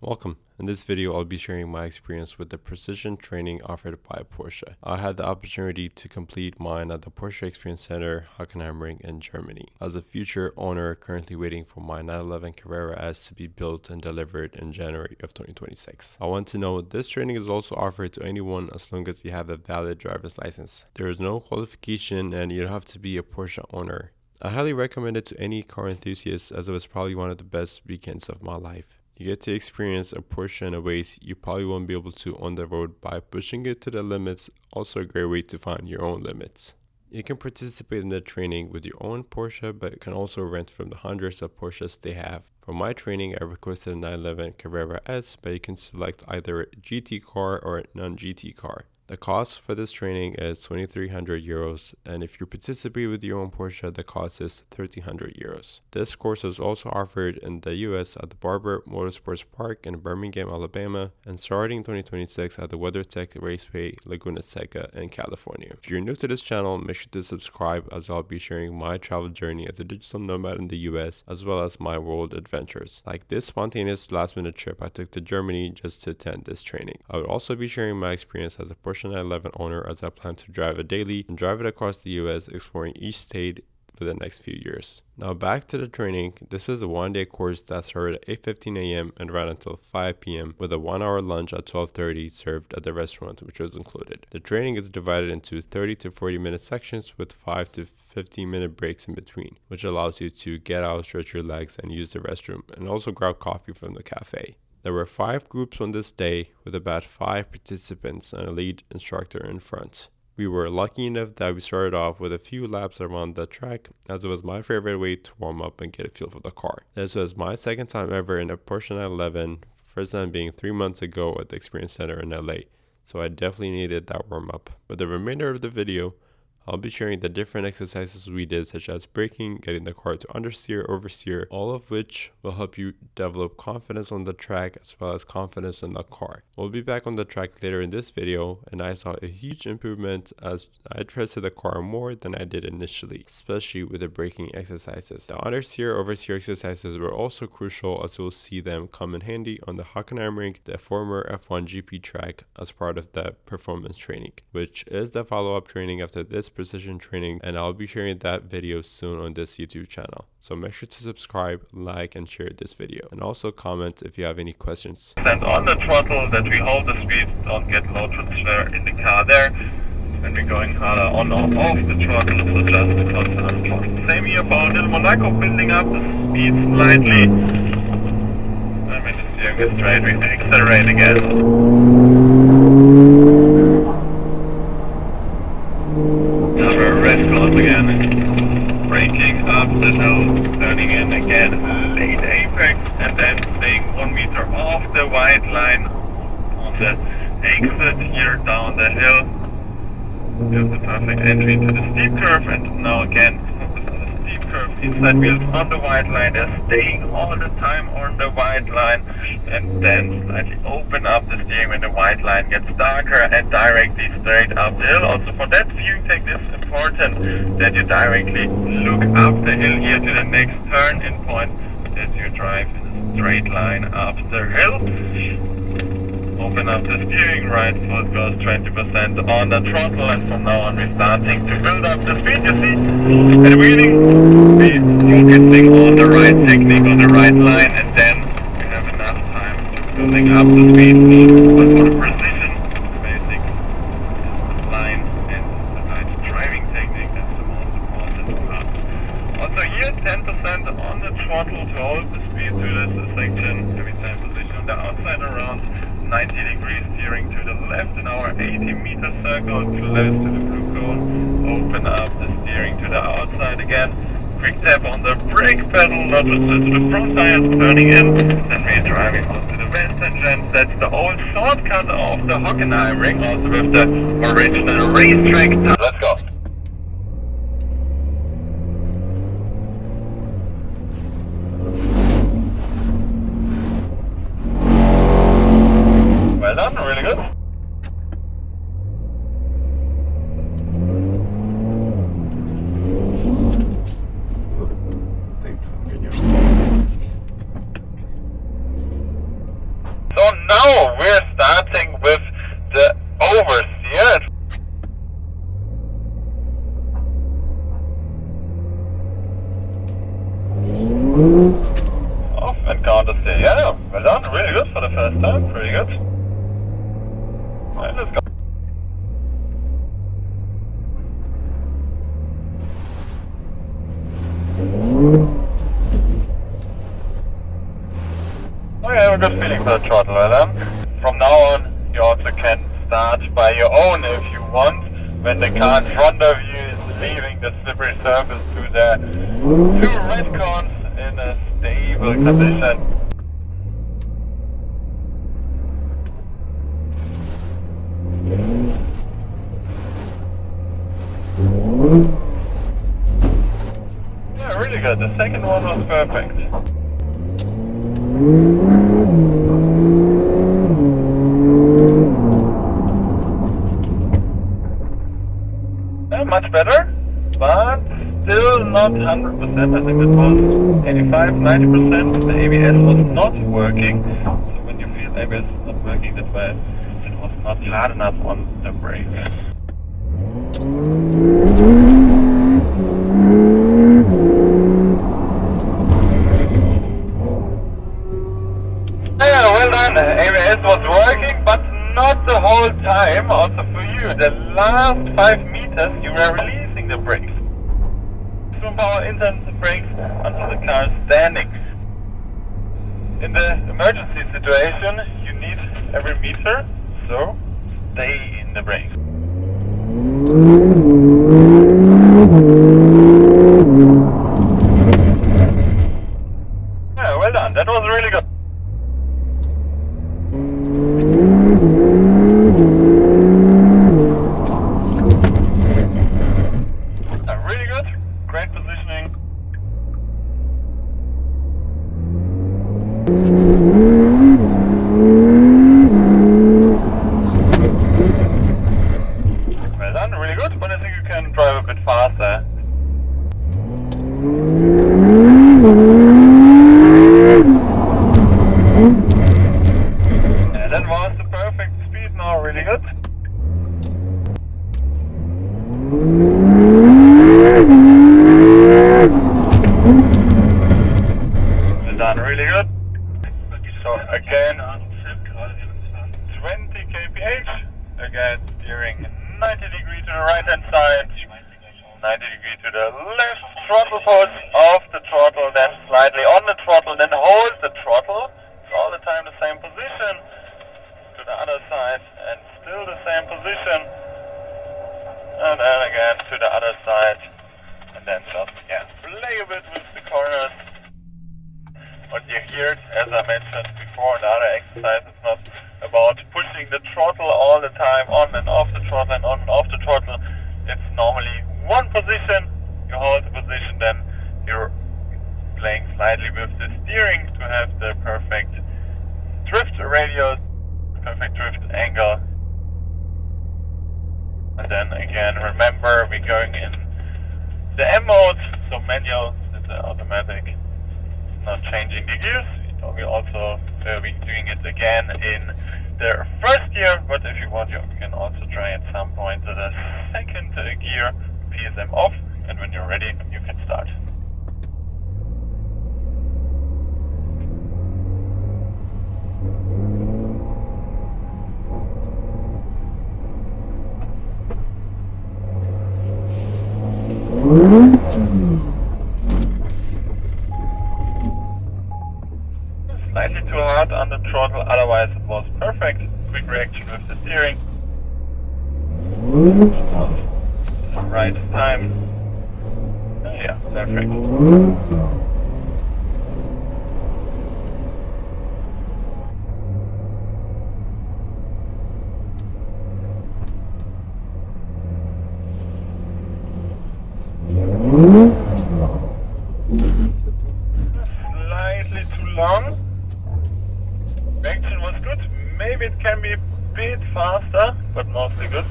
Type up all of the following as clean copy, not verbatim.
Welcome. In this video, I'll be sharing my experience with the precision training offered by Porsche. I had the opportunity to complete mine at the Porsche Experience Center Hockenheimring in Germany. As a future owner currently waiting for my 911 Carrera S to be built and delivered in January of 2026. I want to know this training is also offered to anyone as long as you have a valid driver's license. There is no qualification and you don't have to be a Porsche owner. I highly recommend it to any car enthusiast as it was probably one of the best weekends of my life. You get to experience a Porsche in a ways you probably won't be able to on the road by pushing it to the limits, also a great way to find your own limits. You can participate in the training with your own Porsche, but can also rent from the hundreds of Porsches they have. For my training, I requested a 911 Carrera S, but you can select either a GT car or a non-GT car. The cost for this training is 2,300 euros, and if you participate with your own Porsche, the cost is 1,300 euros. This course is also offered in the US at the Barber Motorsports Park in Birmingham, Alabama, and starting 2026 at the WeatherTech Raceway, Laguna Seca in California. If you're new to this channel, make sure to subscribe as I'll be sharing my travel journey as a digital nomad in the US, as well as my world adventures. Like this spontaneous last-minute trip I took to Germany just to attend this training. I would also be sharing my experience as a Porsche 911 owner as I plan to drive it daily and drive it across the US, exploring each state for the next few years. Now back to the training. This is a one-day course that started at 8:15 a.m. and ran until 5 p.m. with a 1-hour lunch at 12:30 served at the restaurant, which was included. The training is divided into 30 to 40 minute sections with 5 to 15 minute breaks in between, which allows you to get out, stretch your legs, and use the restroom, and also grab coffee from the cafe. There were 5 groups on this day with about 5 participants and a lead instructor in front. We were lucky enough that we started off with a few laps around the track, as it was my favorite way to warm up and get a feel for the car. This was my second time ever in a Porsche 911, first time being 3 months ago at the Experience Center in LA, so I definitely needed that warm up. But the remainder of the video, I'll be sharing the different exercises we did, such as braking, getting the car to understeer, oversteer, all of which will help you develop confidence on the track as well as confidence in the car. We'll be back on the track later in this video, and I saw a huge improvement as I trusted the car more than I did initially, especially with the braking exercises. The understeer, oversteer exercises were also crucial, as you'll see them come in handy on the Hockenheimring, the former F1 GP track, as part of the performance training, which is the follow-up training after this precision training, and I'll be sharing that video soon on this YouTube channel. So make sure to subscribe, like, and share this video, and also comment if you have any questions. And on the throttle that we hold the speed, don't get load transfer in the car there. When we're going harder on or off the throttle, so just the constant throttle. Same here about Little Monaco, building up the speed slightly. And when the steering is straight, we accelerate again. Again, braking up the hill, turning in again, late apex, and then staying 1 meter off the white line on the exit here down the hill. There's the perfect entry into the steep curve, and now again focus on the steep curve. Inside wheels on the white line, they're staying all the time on the white line, and then slightly open up the steering when the white line gets darker and directly straight up the hill. Also for that viewing technique, it's important that you directly look up the hill here to the next turn-in point as you drive in a straight line up the hill. Open up the steering, right foot goes 20% on the throttle, and from now on we're starting to build up the speed. You see, at wheeling, we're focusing on the right technique, on the right line, and then we have enough time to building up the speed. But for the precision, the basic line and the right driving technique, that's the most important part. Also here, 10% on the throttle to hold the speed to this section. Every time position on the outside around 90 degrees, steering to the left in our 80-meter circle, close to the blue cone. Open up the steering to the outside again. Quick tap on the brake pedal, not just to the front tires, turning in. Then we're driving onto the west engine. That's the old shortcut of the Hockenheimring, also with the original racetrack. Let's go. Well done, really good. now we're starting with the oversteer. Off and countersteer. Yeah, well done. Really good for the first time. Pretty good. Alright, let's go. Oh, I have a good feeling for the throttle, well done. From now on, you also can start by your own if you want. When the car in front of you is leaving the slippery surface to the two red cones in a stable condition. Yeah, really good. The second one was perfect. Yeah, much better, but still not 100%. I think it was 85, 90%. The ABS was not working. So when you feel ABS is not working, that's why it was not hard enough on the brake. Yeah, well done. ABS was working, but not the whole time. Also for you, the last 5 meters you were releasing the brakes. Maximum power into the brakes until the car is standing. In the emergency situation, you need every meter, so stay in the brakes. Yeah, well done. That was really good. Really good. Great positioning. Well done. Really good. But I think you can drive a bit faster. Yeah, that was the perfect speed now. Really good. Well done, really good. So again, 20 kph. Again, steering 90 degrees to the right hand side, 90 degrees to the left. Throttle push off the throttle, then slightly on the throttle, then hold the throttle. It's all the time the same position. To the other side, and still the same position. And then again to the other side, and then just play a bit with the corners. What you hear, as I mentioned before in the other exercise, it's not about pushing the throttle all the time, on and off the throttle and on and off the throttle. It's normally one position, you hold the position, then you're playing slightly with the steering to have the perfect drift radius, perfect drift angle. And then again, remember we're going in the M mode, so manual, it's automatic, not changing the gears. We also be doing it again in the first gear, but if you want, you can also try at some point the second gear, PSM off, and when you're ready, you can start. Slightly too hard on the throttle, otherwise it was perfect. Quick reaction with the steering. The right time. Yeah, perfect. Slightly too long. Reaction was good. Maybe it can be a bit faster, but mostly good.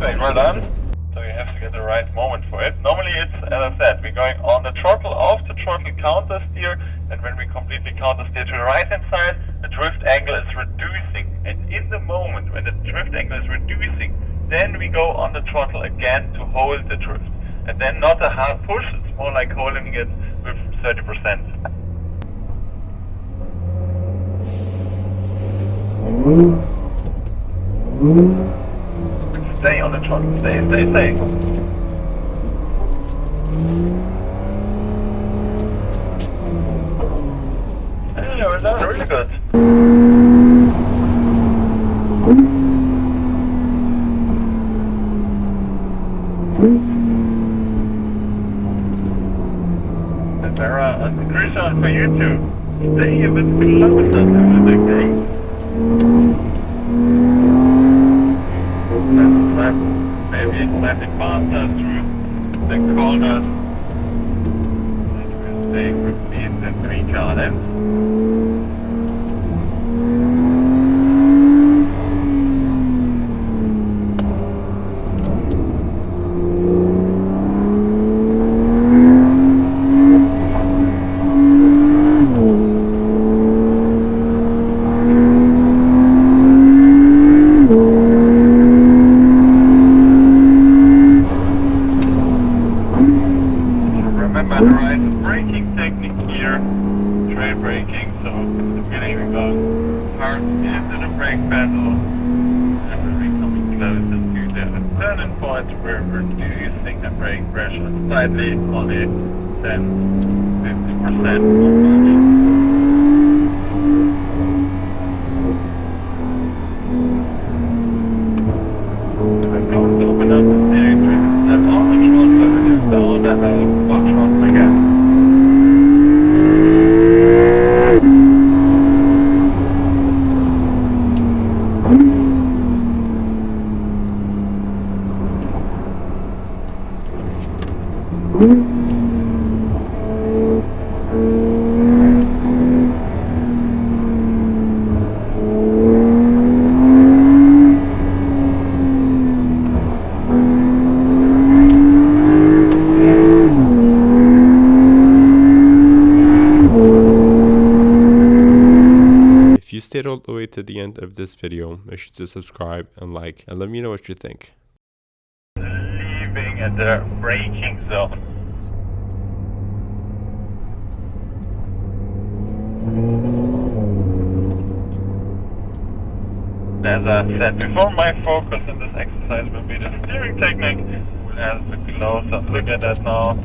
Perfect, well done. So you have to get the right moment for it. Normally it's, as I said, we're going on the throttle, off the throttle, counter steer, and when we completely counter steer to the right hand side, the drift angle is reducing. And in the moment when the drift angle is reducing, then we go on the throttle again to hold the drift. And then not a hard push, it's more like holding it with 30%. Stay on the throttle, stay. Yeah, well done, really good. Sarah, a crucial for you to stay a bit closer to the group. Maybe slightly faster through the corners. And we'll stay with these 3 car lengths. The right braking technique here, trail braking, so in the beginning we go hard into the brake pedal, and we're coming closer to the turning point, we're reducing the brake pressure slightly, only 10-50%. Open up the steering wheel, step on the throttle, and down the throttle again. If you stayed all the way to the end of this video, make sure to subscribe and like, and let me know what you think. Leaving at the braking zone. As I said before, my focus in this exercise will be the steering technique. We'll have a closer look at that now.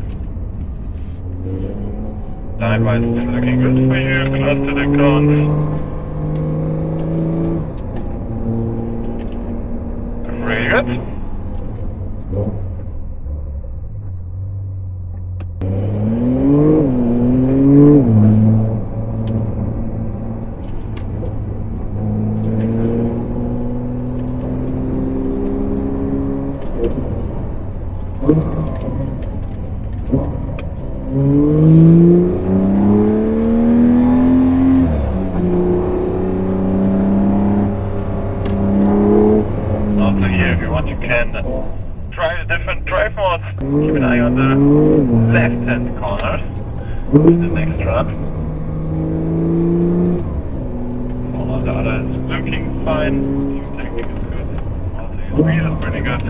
Time-wise is looking good for you, close to the cones. Really good. Also here, if you want, you can try the different drive modes. Keep an eye on the left-hand corners in the next run. All the other is looking fine. Team technique is good. Also your speed is pretty good.